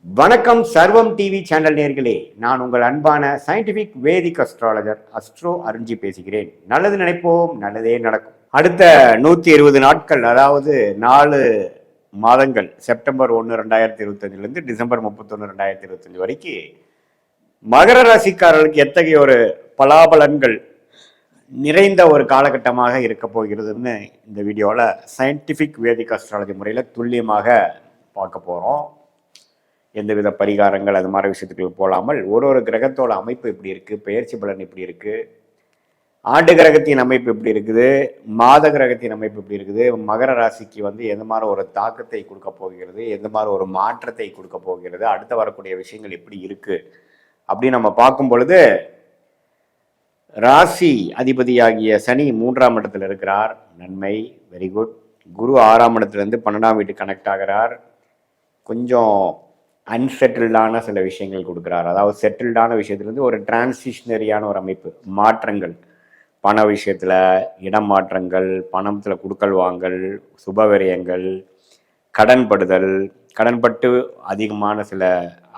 வணக்கம் சர்வம் TV channel நேர்களே, நான் உங்கள் அன்பான சயின்டிபிக் வேதிக் அஸ்ட்ராலஜர் அஸ்ட்ரோ அருஞ்சி பேசுகிறேன். நல்லது நினைப்போம், நல்லதே நடக்கும். அடுத்த 120 நாட்கள், அதாவது 4 மாதங்கள், செப்டம்பர் 1 2025 டிசம்பர் 31 2025 வரைக்கும் மகர ராசிக்காரர்களுக்கு எத்தகைய ஒரு பலாபலன்கள் நிறைந்த ஒரு காலகட்டமாக இருக்க போகிறதுன்னு இந்த வீடியோவில் சயின்டிபிக் வேதிக் அஸ்ட்ராலஜி முறையில் துல்லியமாக பார்க்க போகிறோம். எந்தவித பரிகாரங்கள் அது மாதிரி விஷயத்துக்கு போகாமல் ஒரு கிரகத்தோட அமைப்பு எப்படி இருக்குது, பெயர்ச்சி பலன் எப்படி இருக்குது, ஆண்டு கிரகத்தின் அமைப்பு எப்படி இருக்குது, மாத கிரகத்தின் அமைப்பு எப்படி இருக்குது, மகர ராசிக்கு எந்த மாதிரி ஒரு தாக்கத்தை கொடுக்க போகிறது, எந்த மாதிரி ஒரு மாற்றத்தை கொடுக்க போகிறது, அடுத்து வரக்கூடிய விஷயங்கள் எப்படி இருக்குது அப்படின்னு நம்ம பார்க்கும் பொழுது, ராசி அதிபதியாகிய சனி 3ஆம் இடத்துல இருக்கிறார், நன்மை, வெரி குட். குரு 6ஆம் இடத்துலேருந்து 12ஆம் வீட்டு கனெக்ட் ஆகிறார், கொஞ்சம் அன்செட்டில்டான சில விஷயங்கள் கொடுக்குறாரு. அதாவது செட்டில்டான விஷயத்துலேருந்து ஒரு டிரான்சிஷனரியான ஒரு அமைப்பு, மாற்றங்கள், பண விஷயத்தில் இடம் மாற்றங்கள், பணத்தில் குடுக்கல் வாங்கல், சுபவிரயங்கள், கடன்படுதல், கடன்பட்டு அதிகமான சில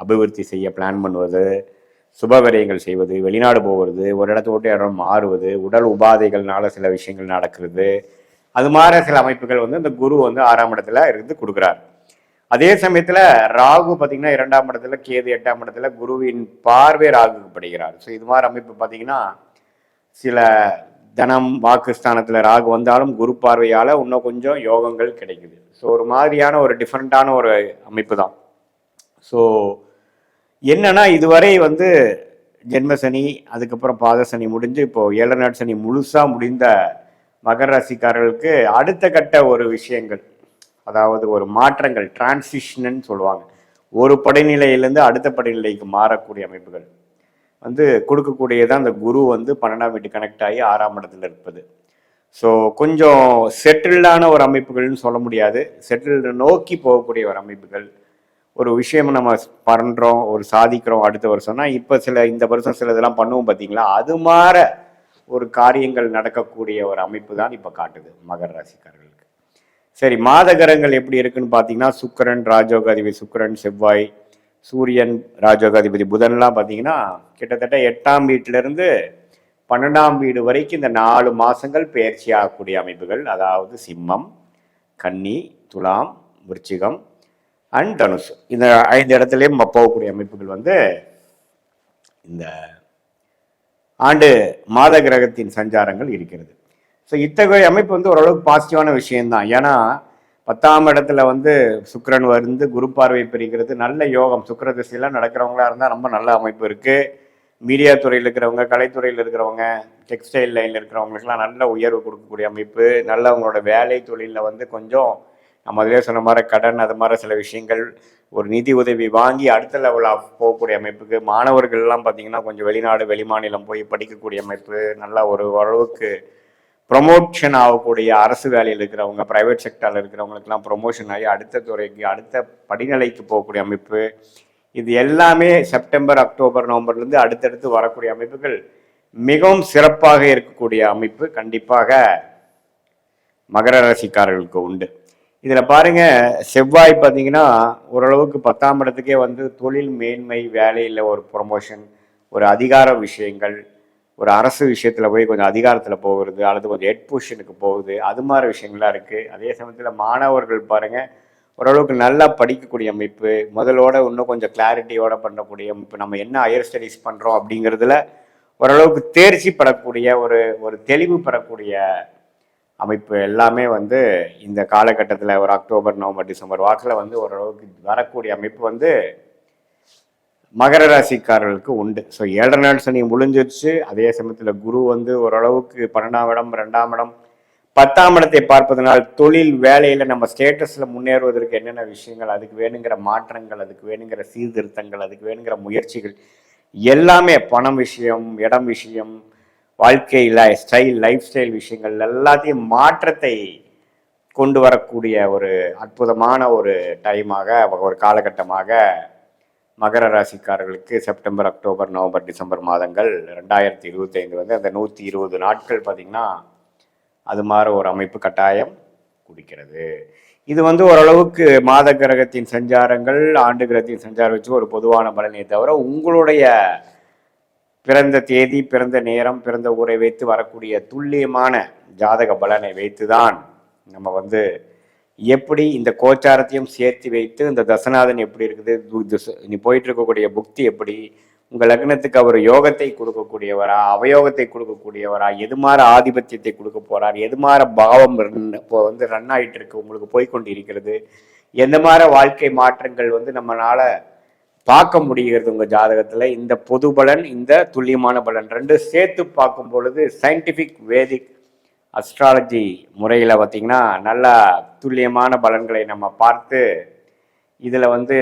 அபிவிருத்தி செய்ய பிளான் பண்ணுவது, சுபவிரயங்கள் செய்வது, வெளிநாடு போவது, ஒரு இடத்த விட்டு இடம் மாறுவது, உடல் உபாதைகள்னால சில விஷயங்கள் நடக்கிறது, அது மாதிரி சில அமைப்புகள் இந்த குரு 6ஆம் இடத்துல இருந்து கொடுக்குறாரு. அதே சமயத்துல ராகு பார்த்தீங்கன்னா 2ஆம் இடத்துல, கேது 8ஆம் இடத்துல, குருவின் பார்வை ராகுக்கு படுகிறார். ஸோ இது மாதிரி அமைப்பு பார்த்தீங்கன்னா சில தனம் வாக்குஸ்தானத்துல ராகு வந்தாலும் குரு பார்வையால இன்னும் கொஞ்சம் யோகங்கள் கிடைக்குது. ஸோ ஒரு மாதிரியான ஒரு டிஃப்ரெண்டான ஒரு அமைப்பு தான். ஸோ என்னன்னா இதுவரை ஜென்மசனி, அதுக்கப்புறம் பாத சனி முடிஞ்சு இப்போ 7 நாட் சனி முழுசா முடிந்த மகர ராசிக்காரர்களுக்கு அடுத்த கட்ட ஒரு விஷயங்கள், அதாவது ஒரு மாற்றங்கள், டிரான்சிஷன் சொல்லுவாங்க, ஒரு படிநிலையிலேருந்து அடுத்த படிநிலைக்கு மாறக்கூடிய அமைப்புகள் கொடுக்கக்கூடியதான் அந்த குரு 12ஆம் வீட்டு கனெக்ட் ஆகி 6ஆம் இடத்துல இருப்பது. ஸோ கொஞ்சம் செட்டில்டான ஒரு அமைப்புகள்னு சொல்ல முடியாது, செட்டில்டு நோக்கி போகக்கூடிய ஒரு அமைப்புகள். ஒரு விஷயம் நம்ம பண்ணுறோம், ஒரு சாதிக்கிறோம் அடுத்த வருஷம்னா, இப்போ இந்த வருஷம் சில இதெல்லாம் பண்ணுவோம் பார்த்தீங்களா, அது மாதிரி ஒரு காரியங்கள் நடக்கக்கூடிய ஒரு அமைப்பு தான் இப்போ காட்டுது மகர ராசிக்காரர்களுக்கு. சரி, மாத கிரகங்கள் எப்படி இருக்குன்னு பார்த்தீங்கன்னா, சுக்கிரன் ராஜயோகாதிபதி சுக்கிரன், செவ்வாய், சூரியன் ராஜயோகாதிபதி புதன்லாம் பார்த்தீங்கன்னா கிட்டத்தட்ட 8ஆம் வீட்டிலிருந்து 12ஆம் வீடு வரைக்கும் இந்த 4 மாதங்கள் பயிற்சி ஆகக்கூடிய அமைப்புகள். அதாவது சிம்மம், கன்னி, துலாம், விருச்சிகம் அண்ட் தனுசு, இந்த 5 இடத்துலையும் போகக்கூடிய அமைப்புகள் இந்த ஆண்டு மாத கிரகத்தின் சஞ்சாரங்கள் இருக்கிறது. ஸோ இத்தகைய அமைப்பு ஓரளவுக்கு பாசிட்டிவான விஷயம்தான். ஏன்னா 10ஆம் இடத்துல சுக்கிரன் குரு பார்வை பெறுகிறது, நல்ல யோகம். சுக்கிர திசையெல்லாம் நடக்கிறவங்களா இருந்தால் ரொம்ப நல்ல அமைப்பு இருக்குது. மீடியா துறையில் இருக்கிறவங்க, கலைத்துறையில் இருக்கிறவங்க, டெக்ஸ்டைல் லைனில் இருக்கிறவங்களுக்குலாம் நல்ல உயர்வு கொடுக்கக்கூடிய அமைப்பு. நல்ல அவங்களோட வேலை தொழிலில் கொஞ்சம் நம்ம அதிலே சொன்ன மாதிரி கடன், அது மாதிரி சில விஷயங்கள், ஒரு நிதி உதவி வாங்கி அடுத்த லெவலாக போகக்கூடிய அமைப்புக்கு. மாணவர்கள்லாம் பார்த்தீங்கன்னா கொஞ்சம் வெளிநாடு வெளிமாநிலம் போய் படிக்கக்கூடிய அமைப்பு. நல்லா ஒரு ஓரளவுக்கு ப்ரொமோஷன் ஆகக்கூடிய, அரசு வேலையில் இருக்கிறவங்க, ப்ரைவேட் செக்டரில் இருக்கிறவங்களுக்கெல்லாம் ப்ரொமோஷன் ஆகி அடுத்த துறைக்கு, அடுத்த படிநிலைக்கு போகக்கூடிய அமைப்பு. இது எல்லாமே செப்டம்பர், அக்டோபர், நவம்பர்லேருந்து அடுத்தடுத்து வரக்கூடிய அமைப்புகள் மிகவும் சிறப்பாக இருக்கக்கூடிய அமைப்பு கண்டிப்பாக மகர ராசிக்காரர்களுக்கு உண்டு. இதில் பாருங்க, செவ்வாய் பார்த்தீங்கன்னா ஓரளவுக்கு 10ஆம் இடத்துக்கே தொழில் மேன்மை, வேலையில் ஒரு ப்ரொமோஷன், ஒரு அதிகார விஷயங்கள், ஒரு அரசு விஷயத்தில் போய் கொஞ்சம் அதிகாரத்தில் போகிறது, அல்லது கொஞ்சம் ஹெட் பொசிஷனுக்கு போகுது, அது மாதிரி விஷயங்கள்லாம் இருக்குது. அதே சமயத்தில் மாணவர்கள் பாருங்கள் ஓரளவுக்கு நல்லா படிக்கக்கூடிய அமைப்பு, முதலோட இன்னும் கொஞ்சம் கிளாரிட்டியோட பண்ணக்கூடிய அமைப்பு. நம்ம என்ன ஹையர் ஸ்டடீஸ் பண்ணுறோம் அப்படிங்கிறதுல ஓரளவுக்கு தேர்ச்சி பெறக்கூடிய, ஒரு தெளிவு பெறக்கூடிய அமைப்பு எல்லாமே இந்த காலகட்டத்தில் ஒரு அக்டோபர், நவம்பர், டிசம்பர் வாக்கில் ஓரளவுக்கு வரக்கூடிய அமைப்பு மகர ராசிக்காரர்களுக்கு உண்டு. ஸோ 7 நாள் சனி முடிஞ்சிருச்சு. அதே சமயத்தில் குரு ஓரளவுக்கு 12ஆம் இடம், 2ஆம் இடம், 10ஆம் இடத்தை பார்ப்பதனால் தொழில் வேலையில் நம்ம ஸ்டேட்டஸில் முன்னேறுவதற்கு என்னென்ன விஷயங்கள், அதுக்கு வேணுங்கிற மாற்றங்கள், அதுக்கு வேணுங்கிற சீர்திருத்தங்கள், அதுக்கு வேணுங்கிற முயற்சிகள் எல்லாமே, பணம் விஷயம், இடம் விஷயம், வாழ்க்கையில் லைஃப் ஸ்டைல் விஷயங்கள் எல்லாத்தையும் மாற்றத்தை கொண்டு வரக்கூடிய ஒரு அற்புதமான ஒரு டைமாக, ஒரு காலகட்டமாக மகர ராசிக்காரர்களுக்கு செப்டம்பர், அக்டோபர், நவம்பர், டிசம்பர் மாதங்கள் 2025 அந்த 120 நாட்கள் பார்த்திங்கன்னா அது மாதிரி ஒரு அமைப்பு கட்டாயம் குடிக்கிறது. இது வந்து ஓரளவுக்கு மாத கிரகத்தின் சஞ்சாரங்கள், ஆண்டு கிரகத்தின் சஞ்சாரம் வச்சு ஒரு பொதுவான பலனை தவிர, உங்களுடைய பிறந்த தேதி, பிறந்த நேரம், பிறந்த ஊரை வைத்து வரக்கூடிய துல்லியமான ஜாதக பலனை வைத்துதான் நம்ம வந்து எப்படி இந்த கோச்சாரத்தையும் சேர்த்து வைத்து இந்த தசநாதன் எப்படி இருக்குது, நீ போயிட்டு இருக்கக்கூடிய புக்தி எப்படி, உங்கள் லக்னத்துக்கு அவர் யோகத்தை கொடுக்கக்கூடியவரா, அவயோகத்தை கொடுக்கக்கூடியவரா, எது மாதிரி ஆதிபத்தியத்தை கொடுக்க போறார், எது மாதிரி பாவம் இப்போ வந்து ரன் ஆகிட்டு இருக்கு, உங்களுக்கு போய்கொண்டு இருக்கிறது, எந்த மாதிரி வாழ்க்கை மாற்றங்கள் வந்து நம்மளால பார்க்க முடிகிறது உங்கள் ஜாதகத்தில். இந்த பொது பலன், இந்த துல்லியமான பலன் ரெண்டு சேர்த்து பார்க்கும் பொழுது சயின்டிஃபிக் வேதிக் அஸ்ட்ராலஜி முறையில் பார்த்திங்கன்னா நல்ல துல்லியமான பலன்களை நம்ம பார்த்து இதில் வந்து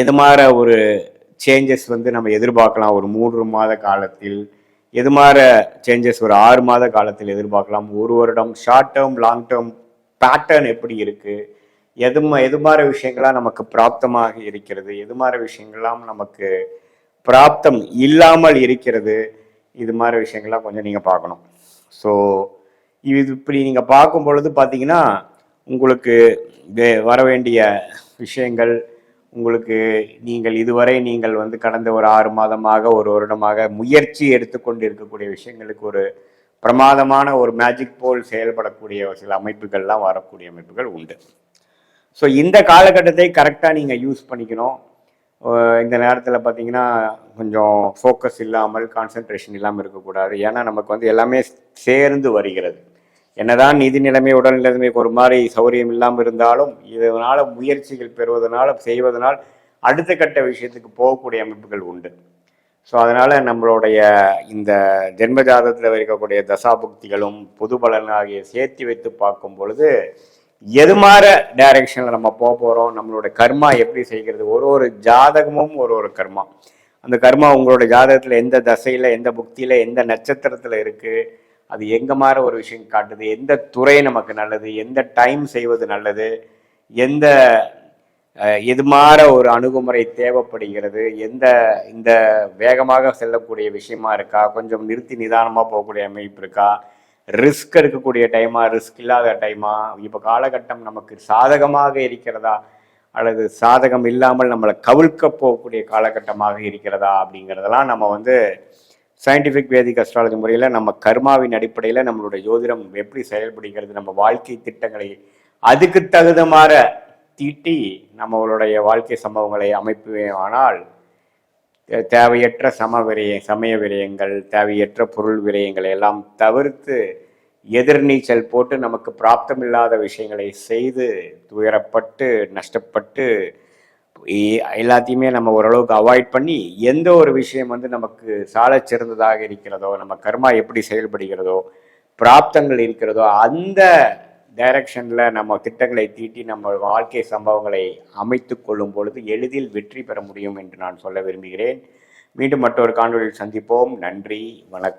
எது மாதிரி ஒரு சேஞ்சஸ் வந்து நம்ம எதிர்பார்க்கலாம் ஒரு 3 மாத காலத்தில், எது மாதிரி சேஞ்சஸ் ஒரு 6 மாத காலத்தில் எதிர்பார்க்கலாம், ஒரு வருடம், short term, long term pattern எப்படி இருக்குது, எது மாதிரி விஷயங்கள்லாம் நமக்கு பிராப்தமாக இருக்கிறது, எது மாதிரி விஷயங்கள்லாம் நமக்கு பிராப்தம் இல்லாமல் இருக்கிறது, இது மாதிரி விஷயங்கள்லாம் கொஞ்சம் நீங்கள் பார்க்கணும். ஸோ இது இப்படி நீங்கள் பார்க்கும் பொழுது பார்த்தீங்கன்னா உங்களுக்கு வர வேண்டிய விஷயங்கள், உங்களுக்கு இதுவரை நீங்கள் வந்து கடந்த ஒரு 6 மாதமாக ஒரு வருடமாக முயற்சி எடுத்துக்கொண்டு இருக்கக்கூடிய விஷயங்களுக்கு ஒரு பிரமாதமான ஒரு மேஜிக் போல் செயல்படக்கூடிய சில அமைப்புகள்லாம் வரக்கூடிய அமைப்புகள் உண்டு. ஸோ இந்த காலகட்டத்தை கரெக்டாக நீங்கள் யூஸ் பண்ணிக்கணும். இந்த நேரத்தில் பார்த்தீங்கன்னா கொஞ்சம் ஃபோக்கஸ் இல்லாமல், கான்சன்ட்ரேஷன் இல்லாமல் இருக்கக்கூடாது. ஏன்னா நமக்கு வந்து எல்லாமே சேர்ந்து வருகிறது. என்னதான் நிதி நிலைமை, உடல் நிலைமைக்கு ஒரு மாதிரி சௌரியம் இல்லாமல் இருந்தாலும் இதனால் முயற்சிகள் பெறுவதனால், செய்வதனால் அடுத்த கட்ட விஷயத்துக்கு போகக்கூடிய அமைப்புகள் உண்டு. ஸோ அதனால் நம்மளுடைய இந்த ஜென்ம ஜாதகத்தில் இருக்கக்கூடிய தசாபுக்திகளும் பொது பலன் ஆகிய சேர்த்து வைத்து பார்க்கும் பொழுது எது மாதிரி டைரக்ஷனில் நம்ம போக போகிறோம், நம்மளோட கர்மா எப்படி செய்கிறது, ஒரு ஜாதகமும் ஒரு கர்மா. அந்த கர்மா உங்களோட ஜாதகத்தில் எந்த தசையில், எந்த புக்தியில், எந்த நட்சத்திரத்தில் இருக்குது, அது எங்கே மாதிரி ஒரு விஷயம் காட்டுது, எந்த துறை நமக்கு நல்லது, எந்த டைம் செய்வது நல்லது, எது மாதிரி ஒரு அணுகுமுறை தேவைப்படுகிறது, இந்த வேகமாக செல்லக்கூடிய விஷயமா இருக்கா, கொஞ்சம் நிறுத்தி நிதானமாக போகக்கூடிய அமைப்பு இருக்கா, ரிஸ்க் இருக்கக்கூடிய டைமா, ரிஸ்க் இல்லாத டைமா, இப்போ காலகட்டம் நமக்கு சாதகமாக இருக்கிறதா அல்லது சாதகம் இல்லாமல் நம்மளை கவிழ்க்க போகக்கூடிய காலகட்டமாக இருக்கிறதா அப்படிங்கிறதெல்லாம் நம்ம வந்து சயின்டிஃபிக் வேதிக் அஸ்ட்ராலஜி முறையில் நம்ம கர்மாவின் அடிப்படையில் நம்மளுடைய ஜோதிடம் எப்படி செயல்படுகிறது, நம்ம வாழ்க்கை திட்டங்களை அதுக்கு தகுந்தமாற தீட்டி நம்மளுடைய வாழ்க்கை சம்பவங்களை அமைப்புவேனால் தேவையற்ற சமய விரயங்கள், தேவையற்ற பொருள் விரயங்களை எல்லாம் தவிர்த்து எதிர்நீச்சல் போட்டு நமக்கு பிராப்தமில்லாத விஷயங்களை செய்து துயரப்பட்டு நஷ்டப்பட்டு எல்லாத்தையுமே நம்ம ஓரளவுக்கு அவாய்ட் பண்ணி எந்த ஒரு விஷயம் வந்து நமக்கு சால சிறந்ததாக இருக்கிறதோ, நம்ம கர்மா எப்படி செயல்படுகிறதோ, பிராப்தங்கள் இருக்கிறதோ அந்த டைரக்ஷனில் நம்ம திட்டங்களை தீட்டி நம்ம வாழ்க்கை சம்பவங்களை அமைத்து கொள்ளும் பொழுது எளிதில் வெற்றி பெற முடியும் என்று நான் சொல்ல விரும்புகிறேன். மீண்டும் மற்றொரு காணொளியில் சந்திப்போம். நன்றி, வணக்கம்.